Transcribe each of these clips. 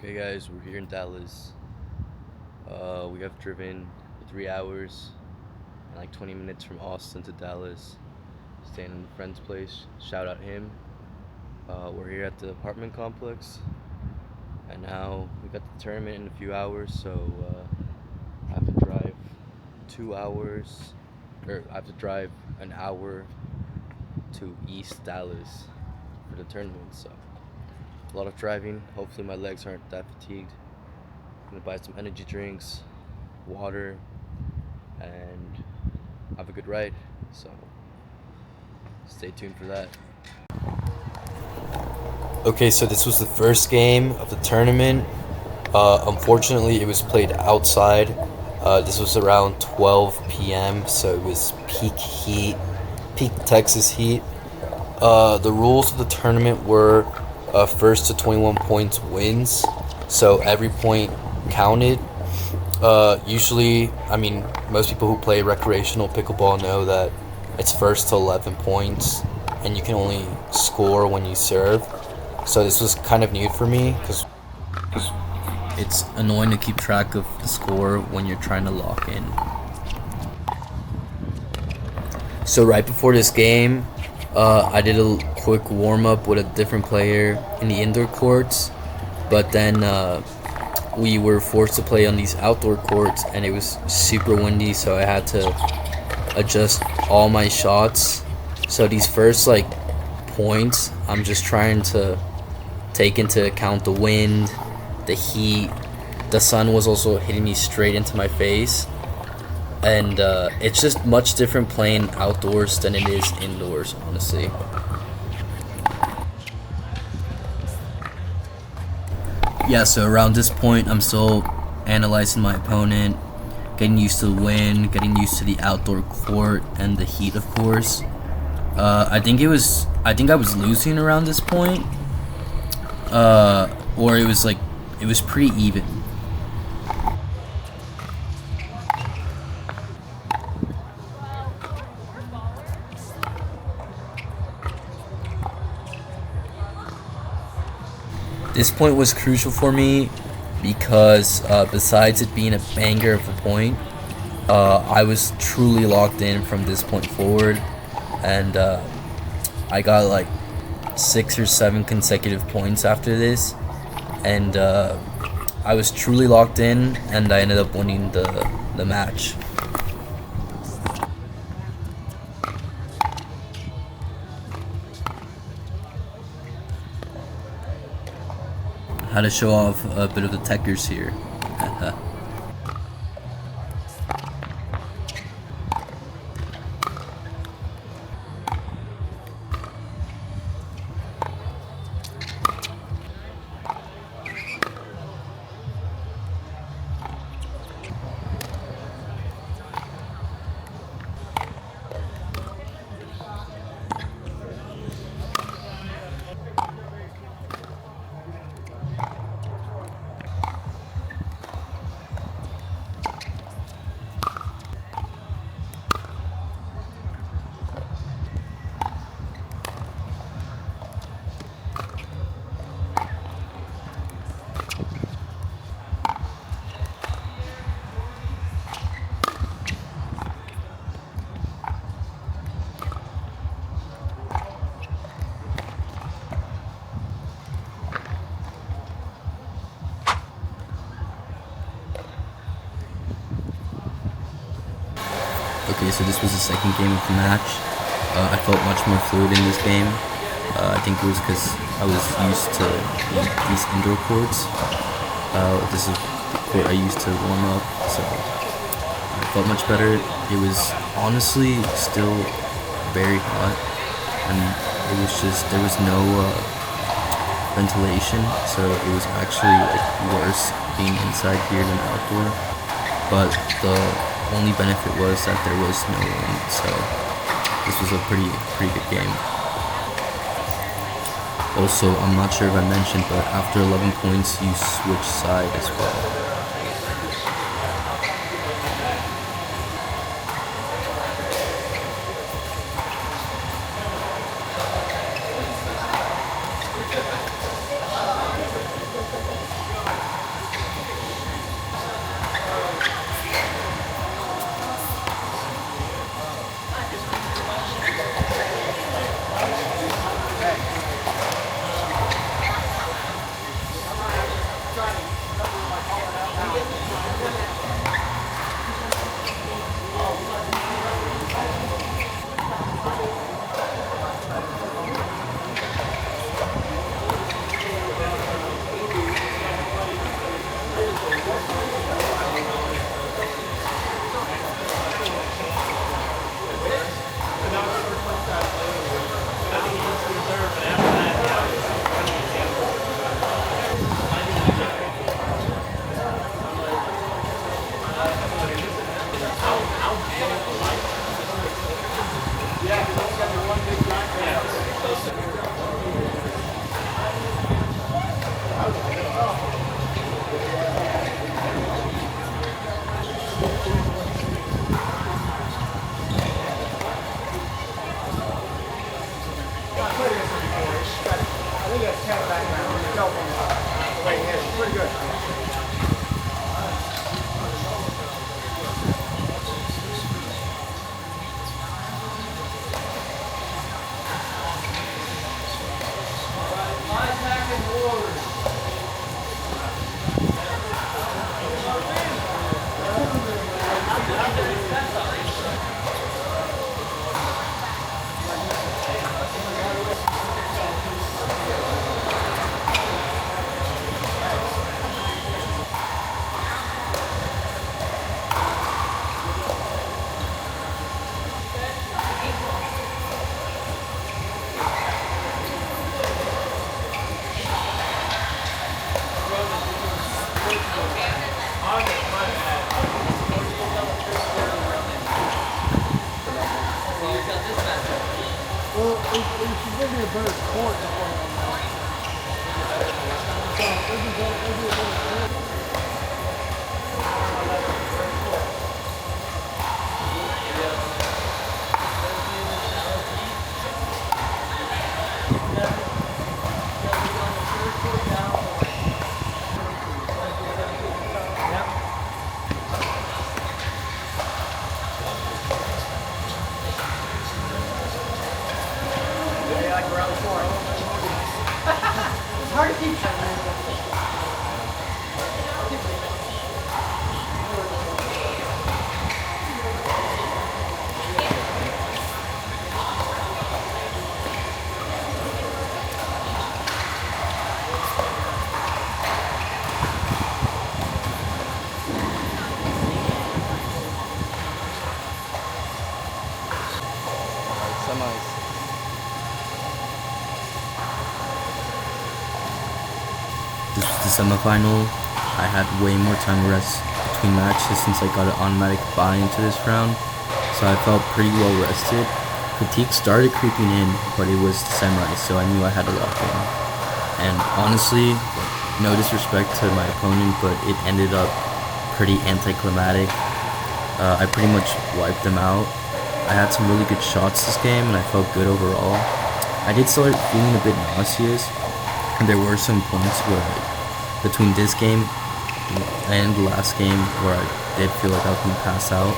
Okay, guys, we're here in Dallas. We have driven 3 hours and like 20 minutes from Austin to Dallas, staying in a friend's place. Shout out him. We're here at the apartment complex, and now we got the tournament in a few hours, so I have to drive 2 hours, or I have to drive an hour to East Dallas for the tournament. So a lot of driving. Hopefully, my legs aren't that fatigued. I'm gonna buy some energy drinks, water, and have a good ride. So stay tuned for that. Okay, so this was the first game of the tournament. Unfortunately, it was played outside. This was around 12 p.m., so it was peak heat, peak Texas heat. The rules of the tournament were first to 21 points wins, so every point counted. Usually, most people who play recreational pickleball know that it's first to 11 points, and you can only score when you serve. So this was kind of new for me because it's annoying to keep track of the score when you're trying to lock in. So right before this game, I did a quick warm up with a different player in the indoor courts, but then we were forced to play on these outdoor courts, and it was super windy, so I had to adjust all my shots. So these first points, I'm just trying to take into account the wind, the heat. The sun was also hitting me straight into my face, and it's just much different playing outdoors than it is indoors, honestly. Yeah, so around this point, I'm still analyzing my opponent, getting used to the wind, getting used to the outdoor court and the heat, of course. I think I was losing around this point, or it was pretty even. This point was crucial for me because besides it being a banger of a point, I was truly locked in from this point forward, and I got 6 or 7 consecutive points after this, and I was truly locked in, and I ended up winning the match. How to show off a bit of the techers here. Okay, so this was the second game of the match. I felt much more fluid in this game. I think it was because I was used to these indoor courts. This is the court I used to warm up, so I felt much better. It was honestly still very hot, and it was just there was no ventilation, so it was actually worse being inside here than outdoor. But the only benefit was that there was no wind, so this was a pretty good game. Also, I'm not sure if I mentioned, but after 11 points, you switch side as well. Well, it should give me a better court. It's hard to keep track. Semis. This was the semifinal. I had way more time to rest between matches since I got an automatic bye into this round, so I felt pretty well rested. Fatigue started creeping in, but it was the semis, so I knew I had to lock in. And honestly, no disrespect to my opponent, but it ended up pretty anticlimactic. I pretty much wiped them out. I had some really good shots this game, and I felt good overall. I did start feeling a bit nauseous, and there were some points where, between this game and the last game, where I did feel like I was going to pass out,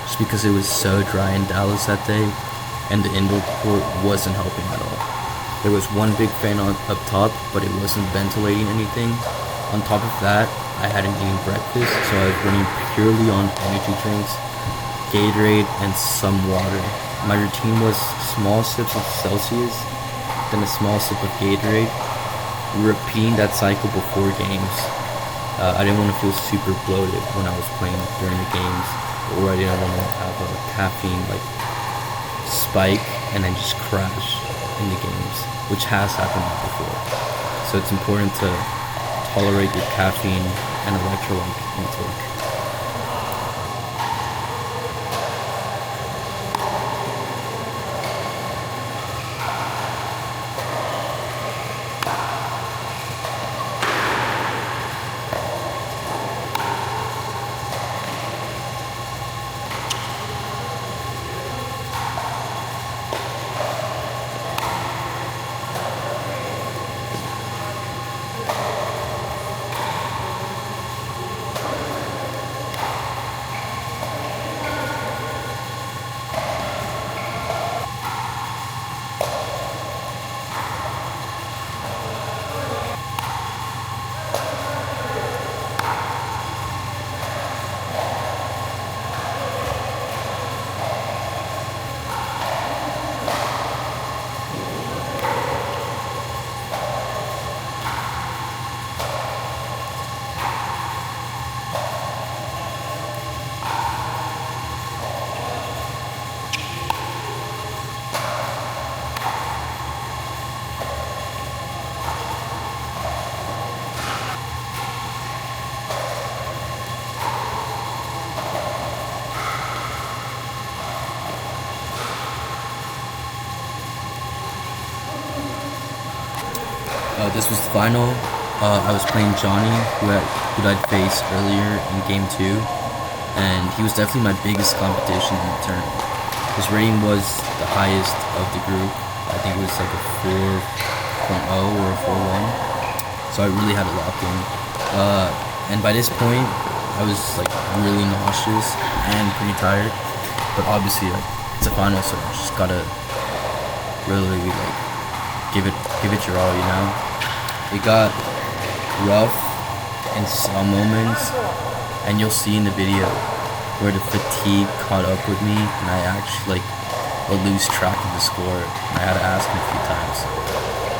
just because it was so dry in Dallas that day, and the indoor court wasn't helping at all. There was one big fan up top, but it wasn't ventilating anything. On top of that, I hadn't eaten breakfast, so I was running purely on energy drinks, Gatorade, and some water. My routine was small sips of Celsius, then a small sip of Gatorade, repeating that cycle before games. I didn't want to feel super bloated when I was playing during the games, or I didn't want to have a caffeine spike and then just crash in the games, which has happened before. So it's important to tolerate your caffeine and electrolyte intake. This was the final. I was playing Johnny, who I'd faced earlier in game 2, and he was definitely my biggest competition in the tournament. His rating was the highest of the group. I think it was like a 4.0 or a 4.1. so I really had it locked in. And by this point, I was like really nauseous and pretty tired. But obviously, like, it's a final, so you just gotta really like give it your all, you know. It got rough in some moments, and you'll see in the video where the fatigue caught up with me, and I actually like would lose track of the score. I had to ask him a few times,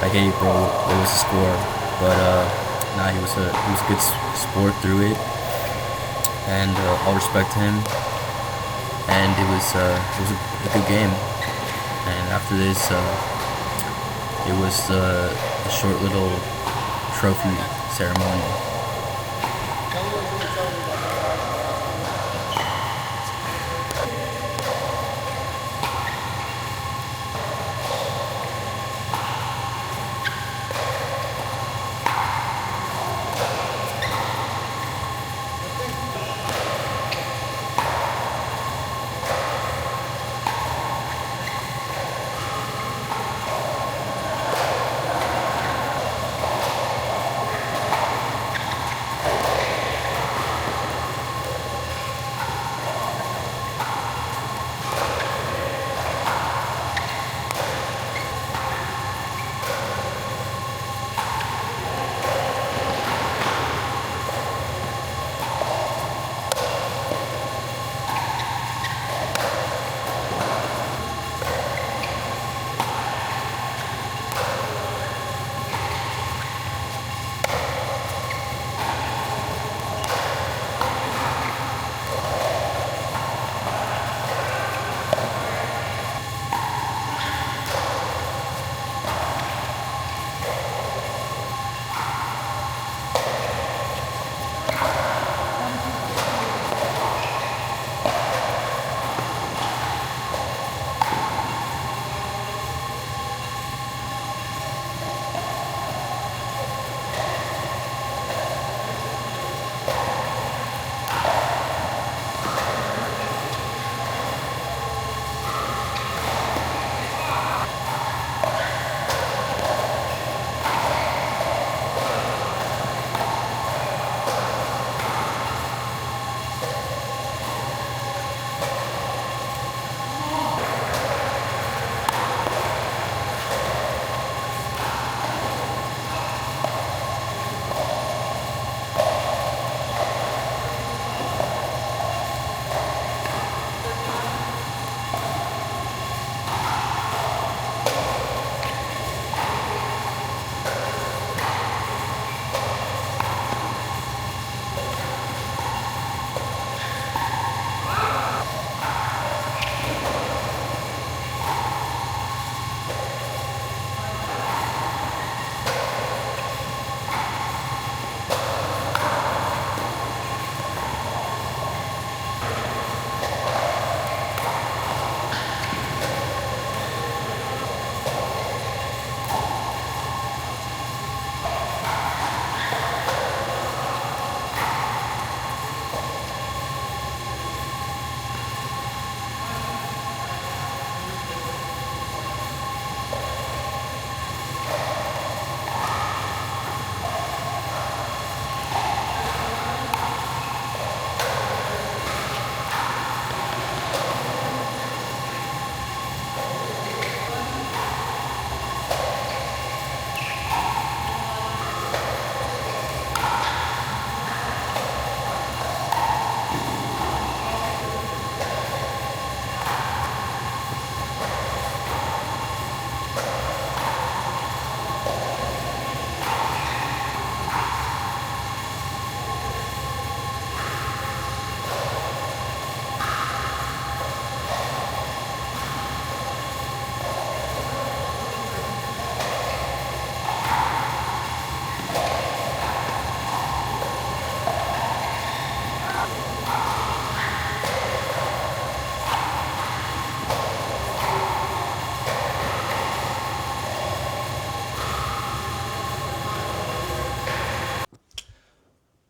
like, "Hey, bro, what was the score?" But nah, he was a good sport through it, and I'll respect him. And it was a good game. And after this, it was a short little trophy ceremony.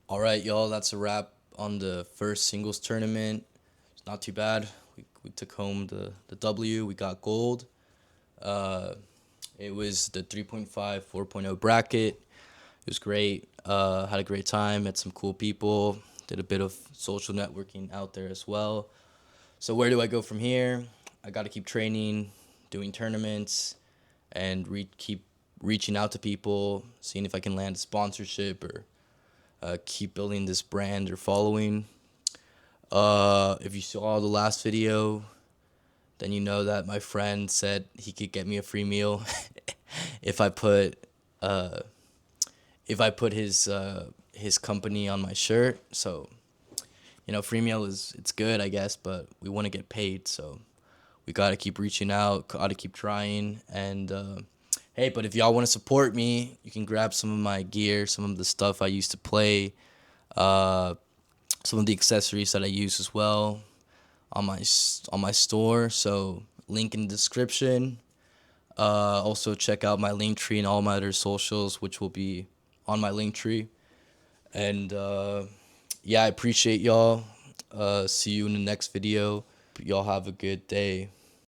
All right, y'all, that's a wrap on the first singles tournament. It's not too bad. We took home the W. We got gold. It was the 3.5, 4.0 bracket. It was great. Had a great time. Met some cool people. Did a bit of social networking out there as well. So where do I go from here? I got to keep training, doing tournaments, and keep reaching out to people, seeing if I can land a sponsorship or keep building this brand or following. If you saw the last video, then you know that my friend said he could get me a free meal if I put uh, his company on my shirt. So, free meal it's good, I guess, but we want to get paid, so we gotta keep reaching out, gotta keep trying, and hey, but if y'all want to support me, you can grab some of my gear, some of the stuff I used to play, uh, some of the accessories that I use as well on my store. So link in the description. Also check out my link tree and all my other socials, which will be on my link tree. And yeah, I appreciate y'all. See you in the next video. Y'all have a good day.